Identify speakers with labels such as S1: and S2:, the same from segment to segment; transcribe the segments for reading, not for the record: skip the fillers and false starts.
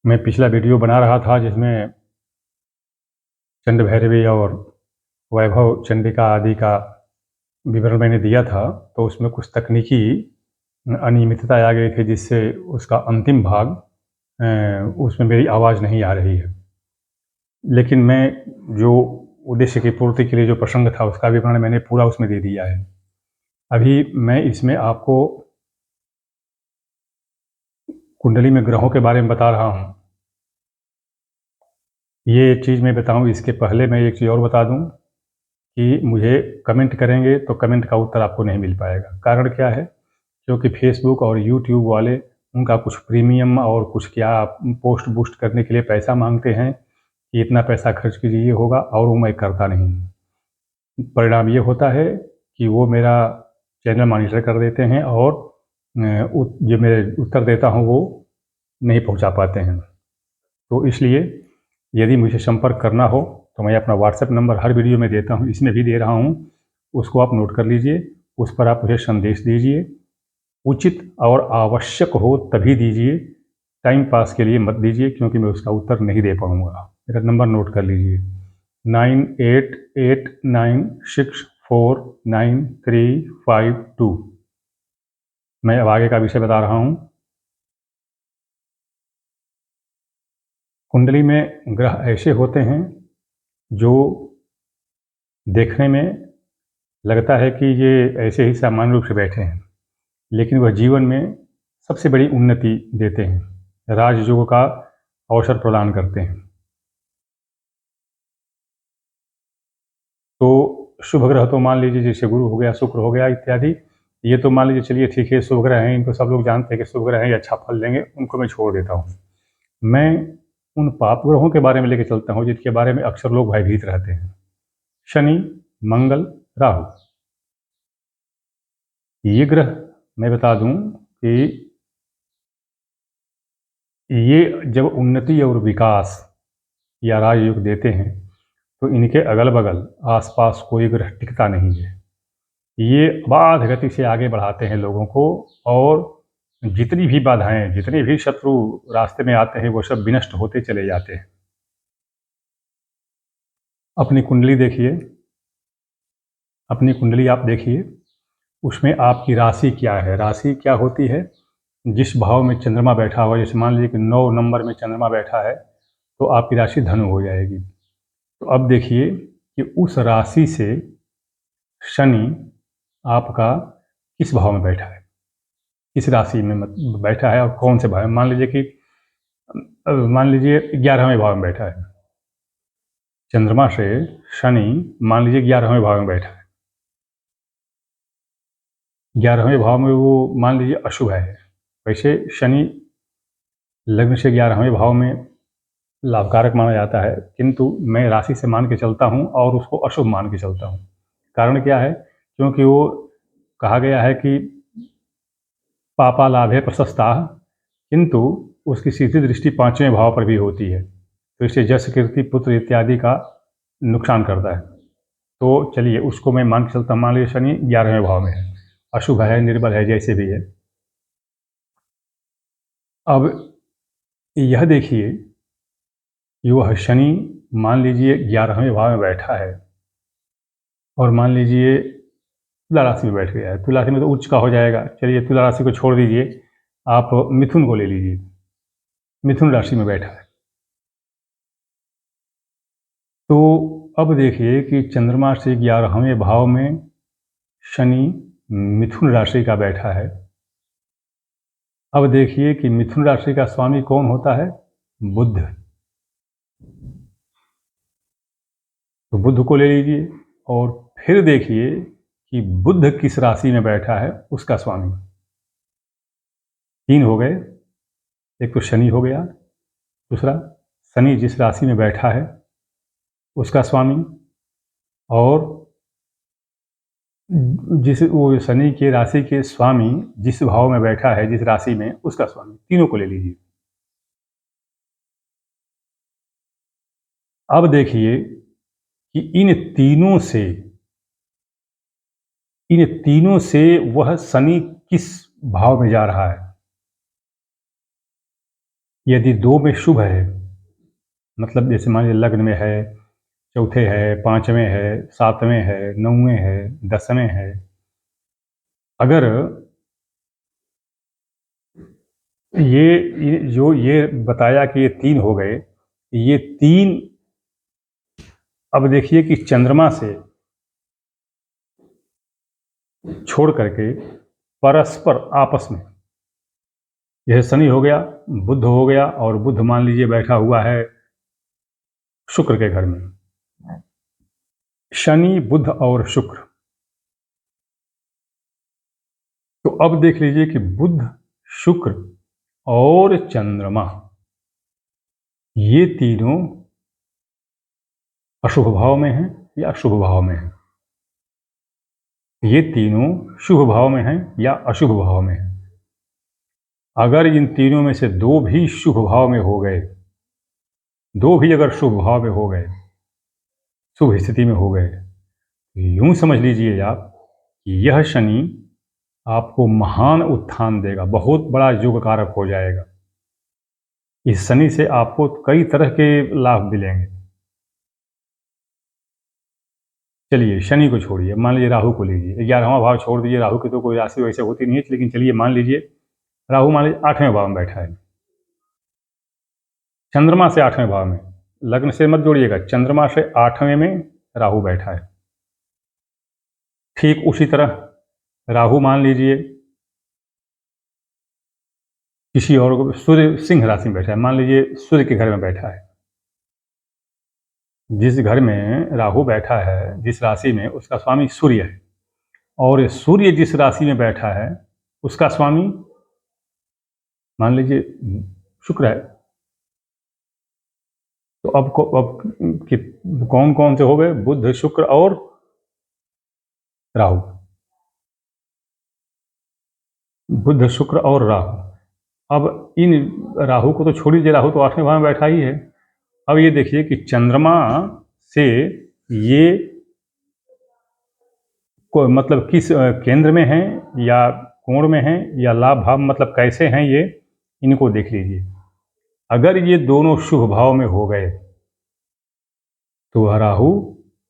S1: मैं पिछला वीडियो बना रहा था जिसमें चंड भैरवी और वैभव चंडिका आदि का विवरण मैंने दिया था, तो उसमें कुछ तकनीकी अनियमितता आ गई थी जिससे उसका अंतिम भाग उसमें मेरी आवाज़ नहीं आ रही है। लेकिन मैं जो उद्देश्य की पूर्ति के लिए जो प्रसंग था उसका विवरण मैंने पूरा उसमें दे दिया है। अभी मैं इसमें आपको कुंडली में ग्रहों के बारे में बता रहा हूँ। ये चीज़ मैं बताऊँ इसके पहले मैं एक चीज़ और बता दूँ कि मुझे कमेंट करेंगे तो कमेंट का उत्तर आपको नहीं मिल पाएगा। कारण क्या है? क्योंकि फेसबुक और यूट्यूब वाले उनका कुछ प्रीमियम और कुछ क्या पोस्ट बूस्ट करने के लिए पैसा मांगते हैं कि इतना पैसा खर्च कीजिए, ये होगा, और वो मैं करता नहीं हूँ। परिणाम ये होता है कि वो मेरा चैनल मॉनिटर कर देते हैं और जो मैं उत्तर देता हूँ वो नहीं पहुँचा पाते हैं। तो इसलिए यदि मुझे संपर्क करना हो तो मैं अपना व्हाट्सएप नंबर हर वीडियो में देता हूँ, इसमें भी दे रहा हूँ, उसको आप नोट कर लीजिए। उस पर आप मुझे संदेश दीजिए। उचित और आवश्यक हो तभी दीजिए, टाइम पास के लिए मत दीजिए, क्योंकि मैं उसका उत्तर नहीं दे पाऊँगा। मेरा नंबर नोट कर लीजिए 9889649352। मैं अब आगे का विषय बता रहा हूँ। कुंडली में ग्रह ऐसे होते हैं जो देखने में लगता है कि ये ऐसे ही सामान्य रूप से बैठे हैं, लेकिन वह जीवन में सबसे बड़ी उन्नति देते हैं, राजयोग का अवसर प्रदान करते हैं। तो शुभ ग्रह तो मान लीजिए जैसे गुरु हो गया, शुक्र हो गया इत्यादि, ये तो मान लीजिए चलिए ठीक है, शुभ ग्रह हैं, इनको सब लोग जानते हैं कि शुभ ग्रह हैं, ये अच्छा फल देंगे, उनको मैं छोड़ देता हूँ। मैं उन पाप ग्रहों के बारे में लेके चलता हूँ जिनके बारे में अक्सर लोग भयभीत रहते हैं। शनि, मंगल, राहु, ये ग्रह मैं बता दूं कि ये जब उन्नति और विकास या राजयोग देते हैं तो इनके अगल बगल आसपास कोई ग्रह टिकता नहीं है। ये अबाध गति से आगे बढ़ाते हैं लोगों को, और जितनी भी बाधाएं, जितने भी शत्रु रास्ते में आते हैं वो सब विनष्ट होते चले जाते हैं। अपनी कुंडली देखिए, अपनी कुंडली आप देखिए, उसमें आपकी राशि क्या है। राशि क्या होती है? जिस भाव में चंद्रमा बैठा हुआ, जैसे मान लीजिए कि 9 नंबर में चंद्रमा बैठा है तो आपकी राशि धनु हो जाएगी। तो अब देखिए कि उस राशि से शनि आपका किस भाव में बैठा है, किस राशि में बैठा है और कौन से भाव में। मान लीजिए कि मान लीजिए 11वें भाव में बैठा है चंद्रमा से शनि, मान लीजिए 11वें भाव में बैठा है। 11वें भाव में वो मान लीजिए अशुभ है। वैसे शनि लग्न से 11वें भाव में लाभकारक माना जाता है, किंतु मैं राशि से मान के चलता हूँ और उसको अशुभ मान के चलता हूँ। कारण क्या है? क्योंकि वो कहा गया है कि पापा लाभे प्रशस्ता, किंतु उसकी सीधी दृष्टि 5वें भाव पर भी होती है, तो इससे यश, कीर्ति, पुत्र इत्यादि का नुकसान करता है। तो चलिए उसको मैं मान के चलता हूँ। मान लीजिए शनि 11वें भाव में है, अशुभ है, निर्बल है, जैसे भी है। अब यह देखिए कि वह शनि मान लीजिए 11वें भाव में बैठा है और मान लीजिए तुला राशि में बैठ गया है। तुला राशि में तो उच्च का हो जाएगा। चलिए तुला राशि को छोड़ दीजिए, आप मिथुन को ले लीजिए। मिथुन राशि में बैठा है। तो अब देखिए कि चंद्रमा से 11वें भाव में शनि मिथुन राशि का बैठा है। अब देखिए कि मिथुन राशि का स्वामी कौन होता है? बुध। तो बुध को ले लीजिए और फिर देखिए कि बुध किस राशि में बैठा है, उसका स्वामी। 3 हो गए। एक तो शनि हो गया, दूसरा शनि जिस राशि में बैठा है उसका स्वामी, और जिस वो शनि के राशि के स्वामी जिस भाव में बैठा है, जिस राशि में, उसका स्वामी। तीनों को ले लीजिए। अब देखिए कि इन तीनों से वह शनि किस भाव में जा रहा है। यदि 2 में शुभ है, मतलब जैसे मान लीजिए लग्न में है, चौथे है, 5वें है, 7वें है, 9वें है, 10वें है, अगर ये जो ये बताया कि ये 3 हो गए, ये 3 अब देखिए कि चंद्रमा से छोड़ करके परस्पर आपस में, जैसे शनि हो गया, बुध हो गया, और बुध मान लीजिए बैठा हुआ है शुक्र के घर में। शनि, बुध और शुक्र, तो अब देख लीजिए कि बुध, शुक्र और चंद्रमा, ये तीनों अशुभ भाव में हैं या शुभ भाव में हैं? ये तीनों शुभ भाव में हैं या अशुभ भाव में हैं? अगर इन तीनों में से 2 भी शुभ भाव में हो गए, 2 भी अगर शुभ भाव में हो गए, शुभ स्थिति में हो गए, तो यूं समझ लीजिए आप कि यह शनि आपको महान उत्थान देगा, बहुत बड़ा योग कारक हो जाएगा। इस शनि से आपको कई तरह के लाभ मिलेंगे। चलिए शनि को छोड़िए, मान लीजिए राहु को लीजिए, 11वां भाव छोड़ दीजिए, राहु की तो कोई राशि वैसे होती नहीं है, लेकिन चलिए मान लीजिए राहु मान लीजिए 8वें भाव में बैठा है, चंद्रमा से 8वें भाव में, लग्न से मत जोड़िएगा, चंद्रमा से 8वें में राहु बैठा है। ठीक उसी तरह राहु मान लीजिए किसी और को, सूर्य सिंह राशि में बैठा है, मान लीजिए सूर्य के घर में बैठा है। जिस घर में राहु बैठा है, जिस राशि में, उसका स्वामी सूर्य है, और सूर्य जिस राशि में बैठा है उसका स्वामी मान लीजिए शुक्र है। तो अब कौन कौन से हो गए? बुध, शुक्र और राहु। बुध, शुक्र और राहु। अब इन राहु को तो छोड़ दीजिए, राहु तो 8वें भाव में बैठा ही है। अब ये देखिए कि चंद्रमा से ये को मतलब किस केंद्र में है या कोण में है या लाभ भाव, मतलब कैसे हैं ये, इनको देख लीजिए। अगर ये दोनों शुभ भाव में हो गए तो वह राहु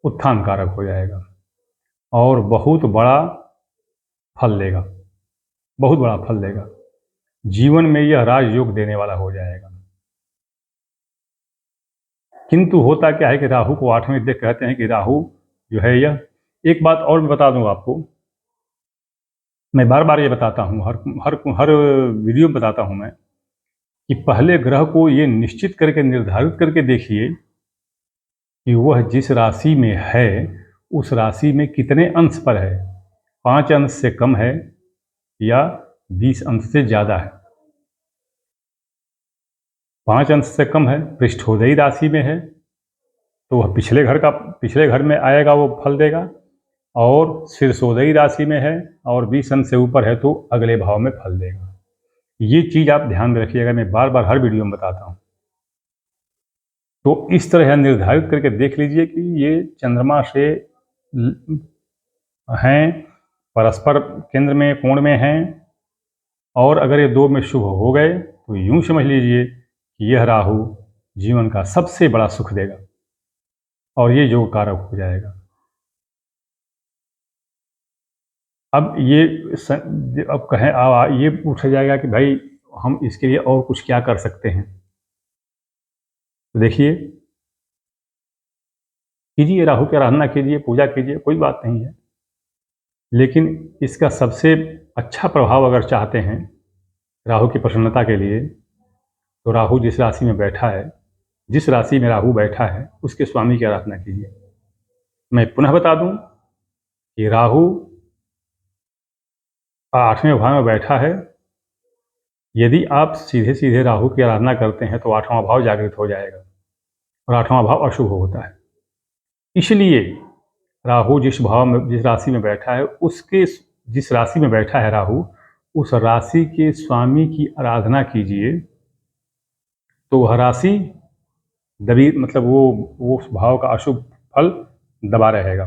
S1: उत्थान कारक हो जाएगा और बहुत बड़ा फल देगा, बहुत बड़ा फल देगा। जीवन में यह राजयोग देने वाला हो जाएगा। किंतु होता क्या है कि राहु को 8वें देख कहते हैं कि राहु जो है यह, एक बात और मैं बता दूं आपको, मैं बार बार ये बताता हूँ, हर हर हर वीडियो में बताता हूँ मैं, कि पहले ग्रह को ये निश्चित करके निर्धारित करके देखिए कि वह जिस राशि में है उस राशि में कितने अंश पर है, 5 अंश से कम है या 20 अंश से ज़्यादा है। 5 अंश से कम है, पृष्ठोदयी राशि में है, तो वह पिछले घर में आएगा, वो फल देगा, और शीर्षोदयी राशि में है और 20 अंश से ऊपर है तो अगले भाव में फल देगा। ये चीज़ आप ध्यान में रखिएगा, मैं बार बार हर वीडियो में बताता हूँ। तो इस तरह निर्धारित करके देख लीजिए कि ये चंद्रमा से हैं, परस्पर केंद्र में, कोण में हैं, और अगर ये 2 में शुभ हो गए तो यूं समझ लीजिए कि यह राहु जीवन का सबसे बड़ा सुख देगा और ये योग कारक हो जाएगा। अब ये अब कहें, ये पूछा जाएगा कि भाई हम इसके लिए और कुछ क्या कर सकते हैं? तो देखिए, कीजिए, राहु की आराधना कीजिए, पूजा कीजिए, कोई बात नहीं है। लेकिन इसका सबसे अच्छा प्रभाव अगर चाहते हैं राहु की प्रसन्नता के लिए, तो राहु जिस राशि में बैठा है, जिस राशि में राहु बैठा है उसके स्वामी की आराधना कीजिए। मैं पुनः बता दूं कि राहु 8वें भाव में बैठा है। यदि आप सीधे सीधे राहु की आराधना करते हैं तो 8वां भाव जागृत हो जाएगा और 8वां भाव अशुभ होता है। इसलिए राहु जिस राशि में बैठा है, उसके जिस राशि में बैठा है राहु, उस राशि के स्वामी की आराधना कीजिए, तो वह राशि दबी, मतलब वो उस भाव का अशुभ फल दबा रहेगा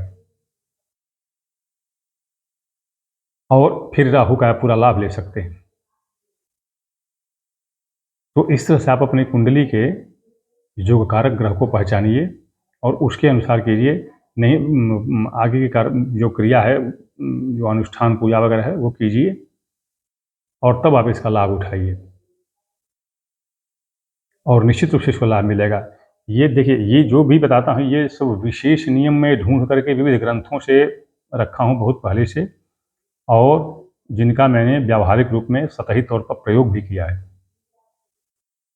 S1: और फिर राहु का पूरा लाभ ले सकते हैं। तो इस तरह से आप अपनी कुंडली के योग कारक ग्रह को पहचानिए और उसके अनुसार कीजिए। नहीं आगे की जो क्रिया है, जो अनुष्ठान पूजा वगैरह है वो कीजिए और तब आप इसका लाभ उठाइए और निश्चित रूप से इसको लाभ मिलेगा। ये देखिए, ये जो भी बताता हूँ ये सब विशेष नियम में ढूंढ करके विविध ग्रंथों से रखा हूँ बहुत पहले से, और जिनका मैंने व्यावहारिक रूप में सतही तौर पर प्रयोग भी किया है,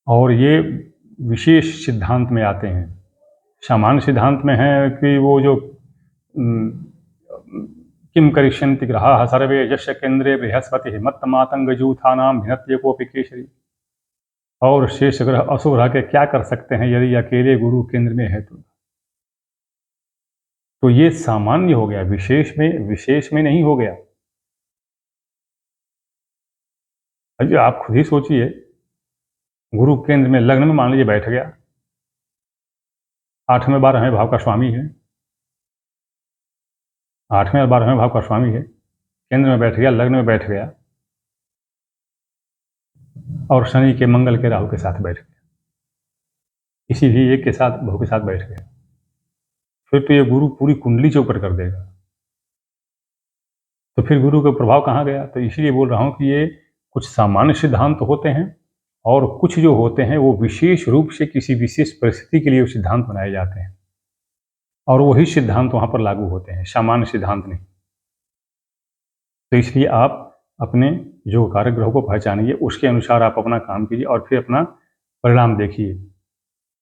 S1: और ये विशेष सिद्धांत में आते हैं। सामान्य सिद्धांत में है कि वो जो किम करिष्यन्ति ग्रहाः सर्वे यस्य केंद्रे बृहस्पतिः मत्तमातंगजूथानां भिनत्य कोऽपि केसरी। और शेष ग्रह अशुभ ग्रह के क्या कर सकते हैं यदि अकेले गुरु केंद्र में है तो ये सामान्य हो गया, विशेष में नहीं हो गया। अभी आप खुद ही सोचिए, गुरु केंद्र में लग्न में मान लीजिए बैठ गया, 8वें 12वें भाव का स्वामी है, 8वें और 12वें भाव का स्वामी है, केंद्र में बैठ गया, लग्न में बैठ गया और शनि के, मंगल के, राहु के साथ बैठ गया, किसी भी एक के साथ भाव के साथ बैठ गया, फिर तो ये गुरु पूरी कुंडली चौपट कर देगा। तो फिर गुरु का प्रभाव कहाँ गया? तो इसीलिए बोल रहा हूँ कि ये कुछ सामान्य सिद्धांत होते हैं और कुछ जो होते हैं वो विशेष रूप से किसी विशेष परिस्थिति के लिए वो सिद्धांत बनाए जाते हैं और वही सिद्धांत वहाँ पर लागू होते हैं, सामान्य सिद्धांत नहीं। तो इसलिए आप अपने जो कारक ग्रहों को पहचानिए, उसके अनुसार आप अपना काम कीजिए और फिर अपना परिणाम देखिए,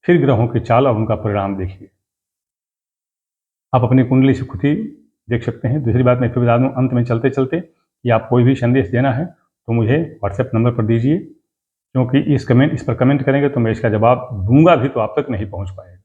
S1: फिर ग्रहों की चाल और उनका परिणाम देखिए। आप अपनी कुंडली से खुद ही देख सकते हैं। दूसरी बात मैं फिर बता दूँ अंत में चलते चलते कि आप कोई भी संदेश देना है तो मुझे व्हाट्सएप नंबर पर दीजिए, क्योंकि इस पर कमेंट करेंगे तो मैं इसका जवाब दूंगा भी तो आप तक नहीं पहुंच पाएगा।